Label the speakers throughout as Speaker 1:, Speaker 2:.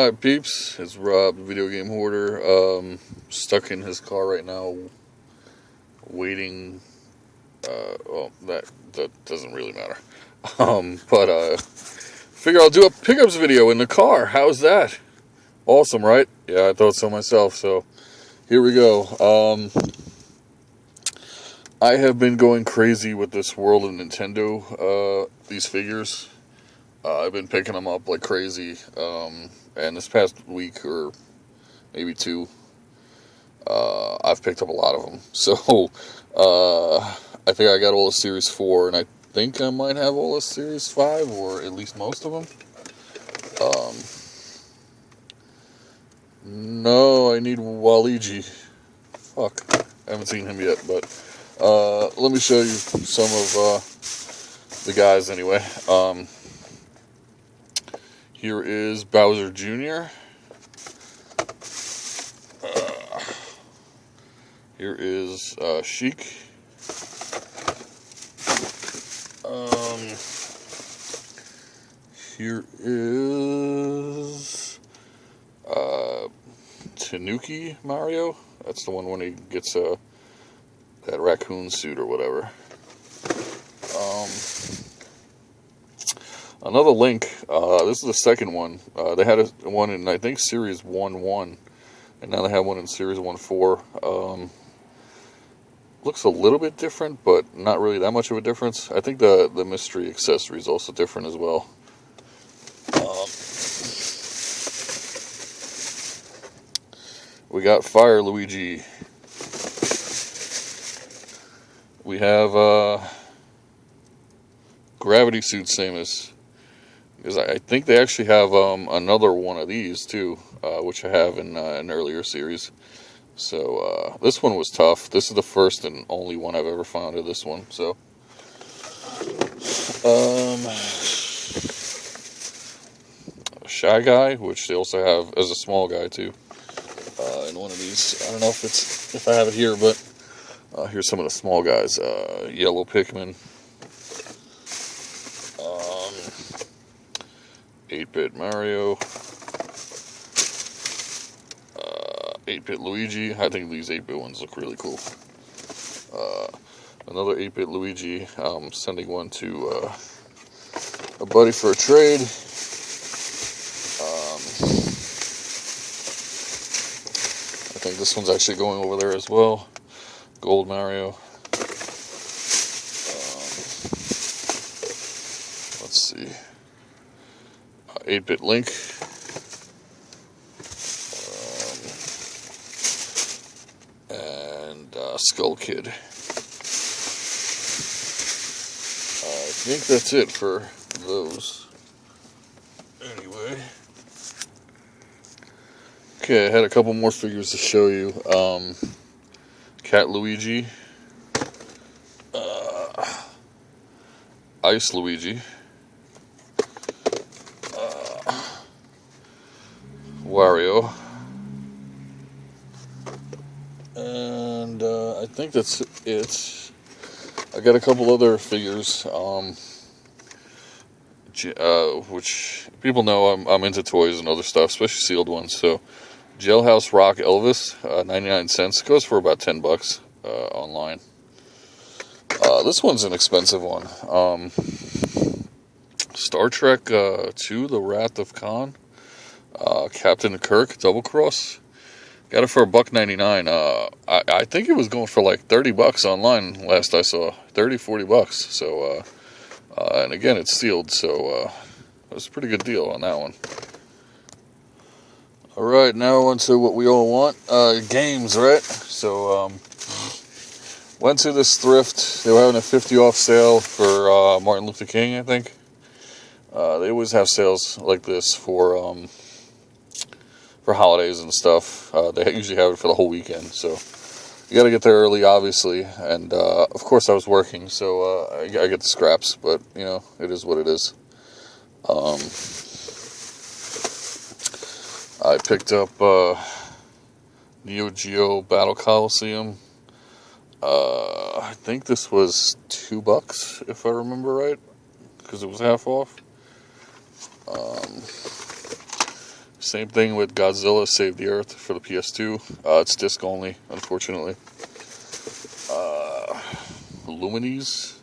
Speaker 1: Alright peeps, it's Rob, the video game hoarder, stuck in his car right now, waiting, well, that doesn't really matter, figure I'll do a pickups video in the car. How's that? Awesome, right? Yeah, I thought so myself, so here we go. I have been going crazy with this World of Nintendo, these figures. I've been picking them up like crazy, and this past week, or maybe two, I've picked up a lot of them. So, I think I got all of Series 4, and I think I might have all of Series 5, or at least most of them. No, I need Waluigi. Fuck, I haven't seen him yet, but, let me show you some of, the guys anyway. Here is Bowser Jr. Here is Sheik. Here is Tanuki Mario. That's the one when he gets that raccoon suit or whatever. Another Link, this is the second one. They had one in, I think, Series 1-1, and now they have one in Series 1-4. Looks a little bit different, but not really that much of a difference. I think the mystery accessory is also different as well. We got Fire Luigi. We have Gravity Suit Samus. Because I think they actually have another one of these too, which I have in an earlier series. So this one was tough. This is the first and only one I've ever found of this one. So Shy Guy, which they also have as a small guy too, in one of these. I don't know if I have it here, but here's some of the small guys. Yellow Pikmin. 8-bit Mario, 8-bit Luigi. I think these 8-bit ones look really cool. Another 8-bit Luigi. I'm sending one to a buddy for a trade. I think this one's actually going over there as well. Gold Mario. Let's see. 8-bit Link, and Skull Kid. I think that's it for those. Anyway. Okay, I had a couple more figures to show you. Cat Luigi. Ice Luigi. Wario, and I think that's it. I got a couple other figures, which people know I'm into toys and other stuff, especially sealed ones. So, Jailhouse Rock Elvis, 99 cents, goes for about $10 online. This one's an expensive one. Star Trek 2: The Wrath of Khan. Captain Kirk Double Cross, got it for $1.99. I think it was going for like $30 online last I saw, $30-$40. So and again, it's sealed, so it was a pretty good deal on that one. All right, now on to what we all want, games, right? So went to this thrift. They were having a 50 off sale for Martin Luther King, I think. They always have sales like this for holidays and stuff. They usually have it for the whole weekend, so you got to get there early, obviously. And of course, I was working, so I get the scraps. But you know, it is what it is. I picked up Neo Geo Battle Coliseum. I think this was $2, if I remember right, because it was half off. Same thing with Godzilla Save the Earth for the PS2. It's disc only, unfortunately. Lumines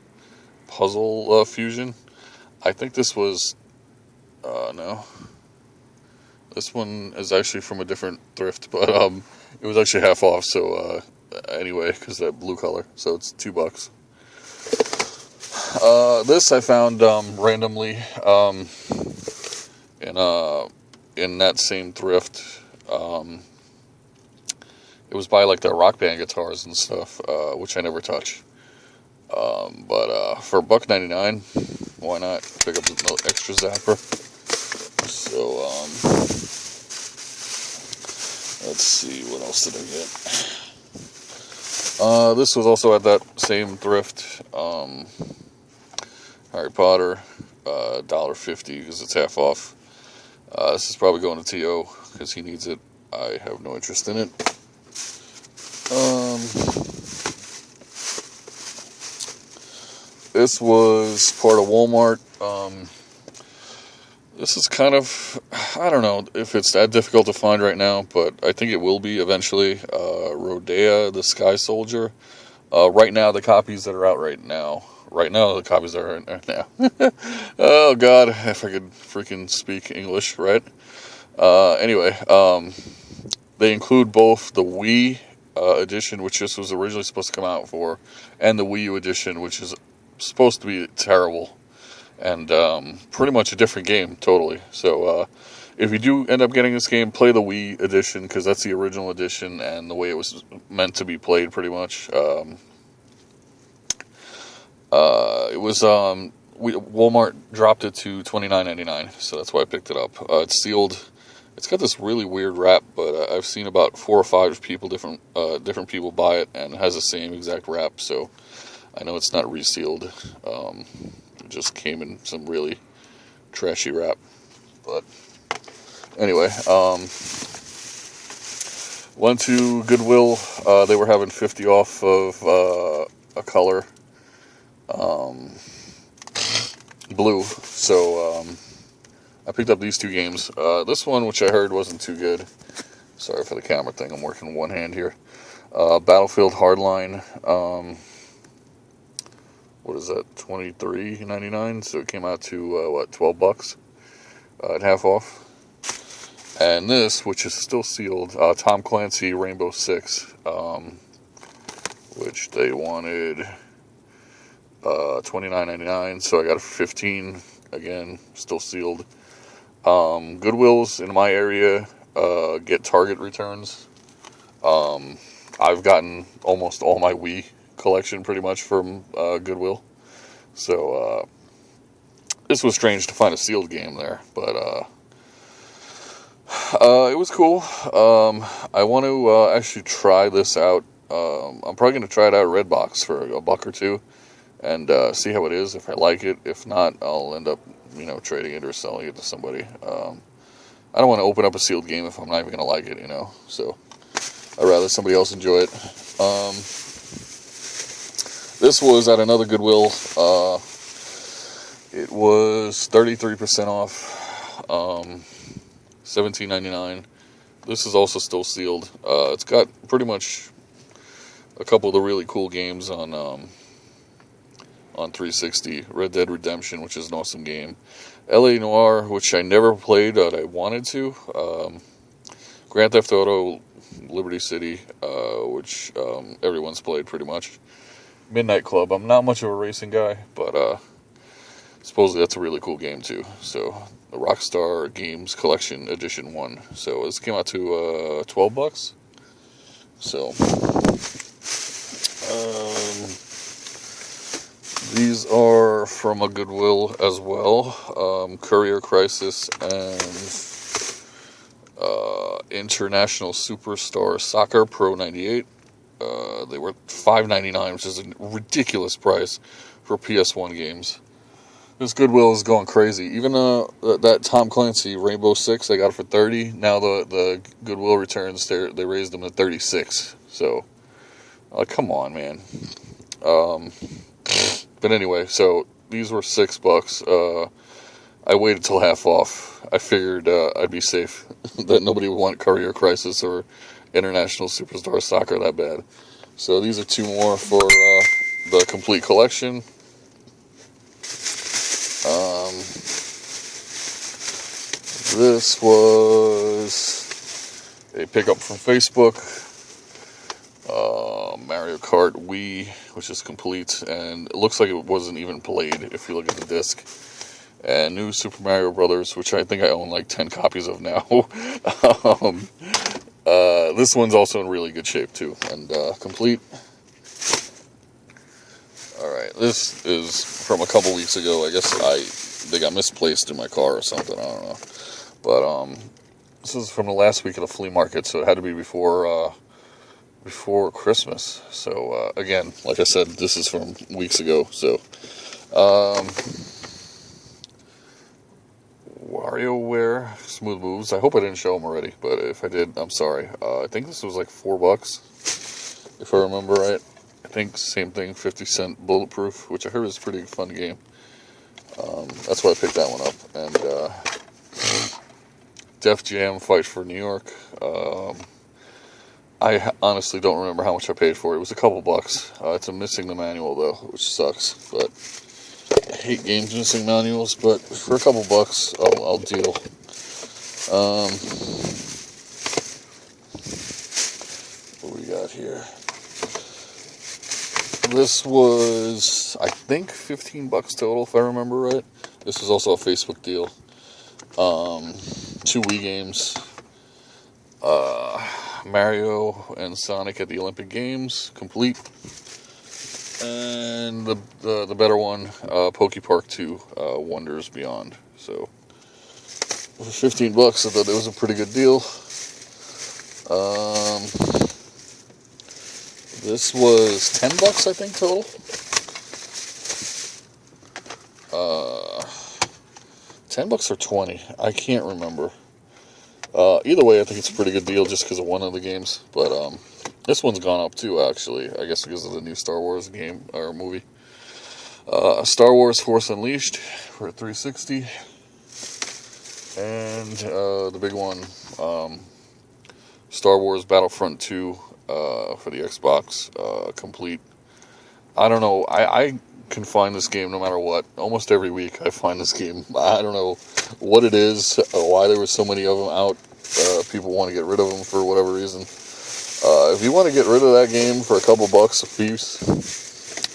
Speaker 1: Puzzle Fusion. I think this was... no. This one is actually from a different thrift, but it was actually half off, so anyway, because that blue color. So it's $2. This I found randomly in that same thrift. It was by like the Rock Band guitars and stuff, which I never touch. But for $1.99, why not pick up the extra zapper? So let's see, what else did I get? This was also at that same thrift. Harry Potter, $1.50 because it's half off. This is probably going to T.O. because he needs it. I have no interest in it. This was part of Walmart. This is kind of, I don't know if it's that difficult to find right now, but I think it will be eventually. Rodea, the Sky Soldier. Right now, the copies that are out right now. Oh, God, if I could freaking speak English, right? Anyway, they include both the Wii edition, which this was originally supposed to come out for, and the Wii U edition, which is supposed to be terrible. And pretty much a different game, totally. So if you do end up getting this game, play the Wii edition, because that's the original edition and the way it was meant to be played, pretty much. It was Walmart dropped it to $29.99, so that's why I picked it up. It's sealed. It's got this really weird wrap, but I've seen about 4 or 5 people, different people buy it, and it has the same exact wrap. So I know it's not resealed. It just came in some really trashy wrap. But anyway, went to Goodwill. They were having 50 off of a color. Blue. So I picked up these 2 games. This one, which I heard wasn't too good. Sorry for the camera thing. I'm working one hand here. Battlefield Hardline. What is that? $23.99. So it came out to $12 at half off. And this, which is still sealed, Tom Clancy Rainbow Six, which they wanted $29.99, so I got it for $15. Again, still sealed. Goodwills in my area get Target returns. I've gotten almost all my Wii collection pretty much from Goodwill. So this was strange to find a sealed game there, but it was cool. I want to actually try this out. I'm probably going to try it out at Redbox for $1 or $2 and see how it is, if I like it. If not, I'll end up, trading it or selling it to somebody. I don't want to open up a sealed game if I'm not even going to like it, so I'd rather somebody else enjoy it. This was at another Goodwill. It was 33% off, $17.99. This is also still sealed. It's got pretty much a couple of the really cool games on 360. Red Dead Redemption, which is an awesome game. L.A. Noire, which I never played, but I wanted to. Grand Theft Auto, Liberty City, which everyone's played pretty much. Midnight Club. I'm not much of a racing guy, but supposedly that's a really cool game too. So the Rockstar Games Collection Edition 1. So this came out to $12. So these are from a Goodwill as well. Courier Crisis and International Superstar Soccer Pro 98. They were $5.99, which is a ridiculous price for PS1 games. This Goodwill is going crazy. Even that Tom Clancy Rainbow Six, I got it for $30. Now the Goodwill returns, they raised them to $36. So, come on, man. But anyway, so these were $6. I waited till half off. I figured I'd be safe, that nobody would want Courier Crisis or International Superstar Soccer that bad. So these are 2 more for the complete collection. This was a pickup from Facebook. Mario Kart Wii, which is complete, and it looks like it wasn't even played if you look at the disc. And new Super Mario Brothers, which I think I own like 10 copies of now. This one's also in really good shape too, and complete. Alright, this is from a couple weeks ago. I guess they got misplaced in my car or something, I don't know. But this is from the last week of the flea market, so it had to be before Christmas. So again, like I said, this is from weeks ago. So WarioWare Smooth Moves. I hope I didn't show them already, but if I did, I'm sorry. I think this was like $4, if I remember right. I think same thing, 50-cent Bulletproof, which I heard is a pretty fun game. That's why I picked that one up. And Def Jam Fight for New York. I honestly don't remember how much I paid for it. It was a couple bucks. It's missing the manual though, which sucks. But I hate games missing manuals. But for a couple bucks, I'll deal. What we got here? This was, I think, $15 total, if I remember right. This is also a Facebook deal. 2 Wii games. Mario and Sonic at the Olympic Games, complete. And the better one, Poke Park 2, Wonders Beyond. So, for $15, I thought it was a pretty good deal. This was $10, I think, total. $10 or 20, I can't remember. Either way, I think it's a pretty good deal just because of one of the games. But this one's gone up too, actually. I guess because of the new Star Wars game or movie. Star Wars Force Unleashed for $360, and the big one, Star Wars Battlefront 2 for the Xbox, complete. I don't know. I can find this game no matter what. Almost every week I find this game. I don't know what it is, why there were so many of them out. People want to get rid of them for whatever reason. If you want to get rid of that game for a couple bucks a piece,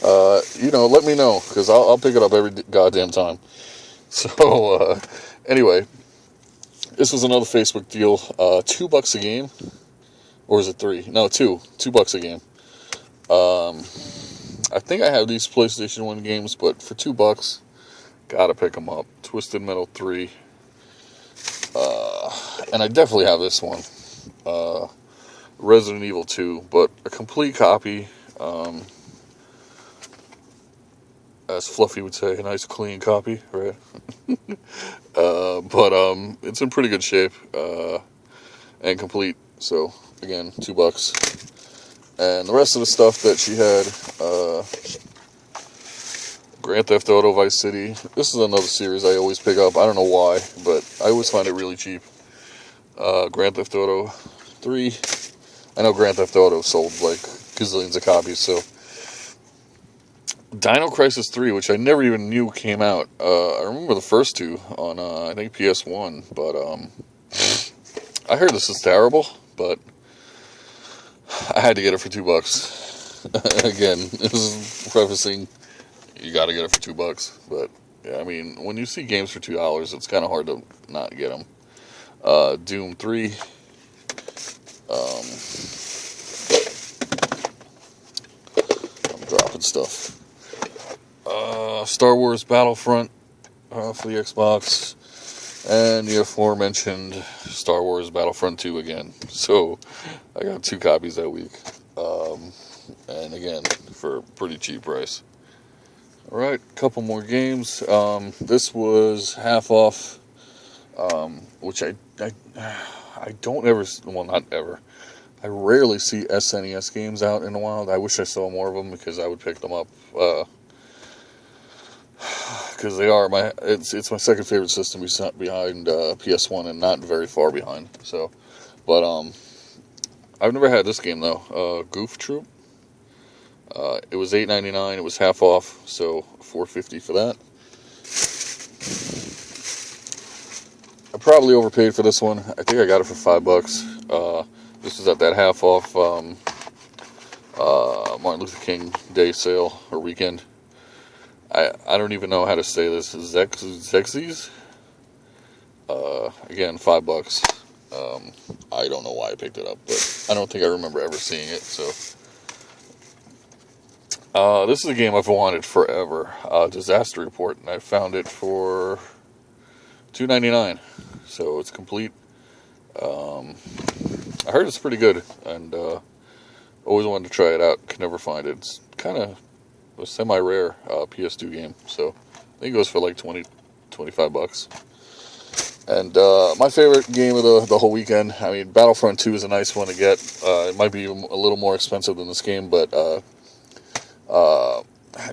Speaker 1: let me know, because I'll pick it up every goddamn time. So, anyway, this was another Facebook deal. $2 a game. Or is it 3? No, $2 a game. I think I have these PlayStation 1 games, but for $2, gotta pick them up. Twisted Metal 3. And I definitely have this one. Resident Evil 2, but a complete copy. As Fluffy would say, a nice clean copy, right? But it's in pretty good shape. And complete. So, again, $2. And the rest of the stuff that she had, Grand Theft Auto Vice City. This is another series I always pick up. I don't know why, but I always find it really cheap. Grand Theft Auto 3. I know Grand Theft Auto sold like gazillions of copies, so. Dino Crisis 3, which I never even knew came out. I remember the first 2 on, I think, PS1, but I heard this is terrible, but I had to get it for $2. Again, this is prefacing, you gotta get it for $2. But, yeah, I mean, when you see games for $2, it's kind of hard to not get them. Doom 3. I'm dropping stuff. Star Wars Battlefront for the Xbox. And the aforementioned Star Wars Battlefront 2 again. So, I got 2 copies that week. And again, for a pretty cheap price. Alright, a couple more games. This was half off, which I don't ever, well, not ever. I rarely see SNES games out in the wild. I wish I saw more of them because I would pick them up. because they are it's my second favorite system behind PS1 and not very far behind. So, but I've never had this game though. Goof Troop. It was $8.99. It was half off, so $4.50 for that. I probably overpaid for this one. I think I got it for $5. This was at that half off Martin Luther King Day sale or weekend. I don't even know how to say this. Zexies? Again, $5. I don't know why I picked it up, but I don't think I remember ever seeing it. So, this is a game I've wanted forever. Disaster Report, and I found it for $2.99. So it's complete. I heard it's pretty good, and always wanted to try it out. Could never find it. It's kind of a semi-rare PS2 game, so I think it goes for like $25. And my favorite game of the whole weekend, I mean, Battlefront 2 is a nice one to get. It might be a little more expensive than this game, but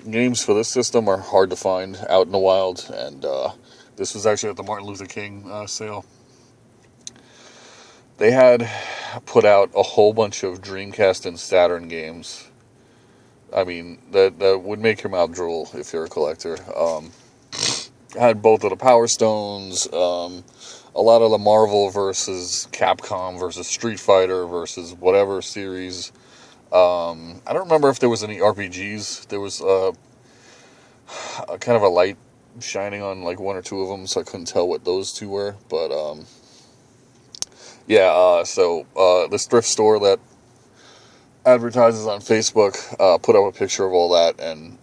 Speaker 1: games for this system are hard to find out in the wild, and this was actually at the Martin Luther King sale. They had put out a whole bunch of Dreamcast and Saturn games. I mean, that would make your mouth drool if you're a collector. Had both of the Power Stones, a lot of the Marvel versus Capcom versus Street Fighter versus whatever series. I don't remember if there was any RPGs. There was a kind of a light shining on like one or two of them, so I couldn't tell what those two were. But so this thrift store that advertises on Facebook put up a picture of all that, and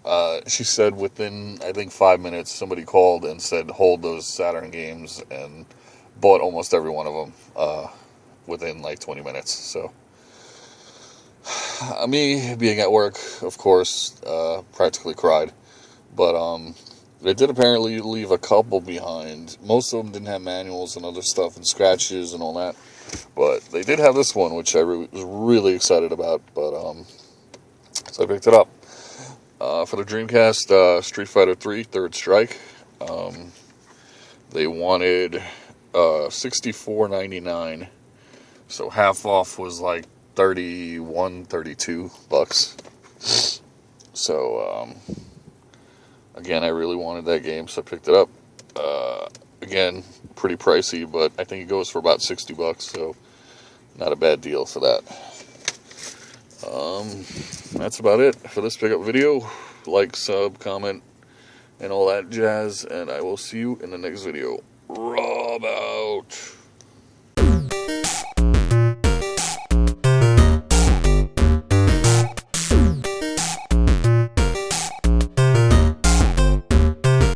Speaker 1: she said within, I think, 5 minutes, somebody called and said, hold those Saturn games, and bought almost every one of them within like 20 minutes. So, me being at work, of course, practically cried. But they did apparently leave a couple behind. Most of them didn't have manuals and other stuff and scratches and all that. But they did have this one, which I was really excited about. But so I picked it up. For the Dreamcast, Street Fighter 3 Third Strike. They wanted $64.99. So half off was like $32. So again, I really wanted that game, so I picked it up. Again, pretty pricey, but I think it goes for about $60, so not a bad deal for that. That's about it for this pickup video. Like, sub, comment, and all that jazz, and I will see you in the next video. Rob out!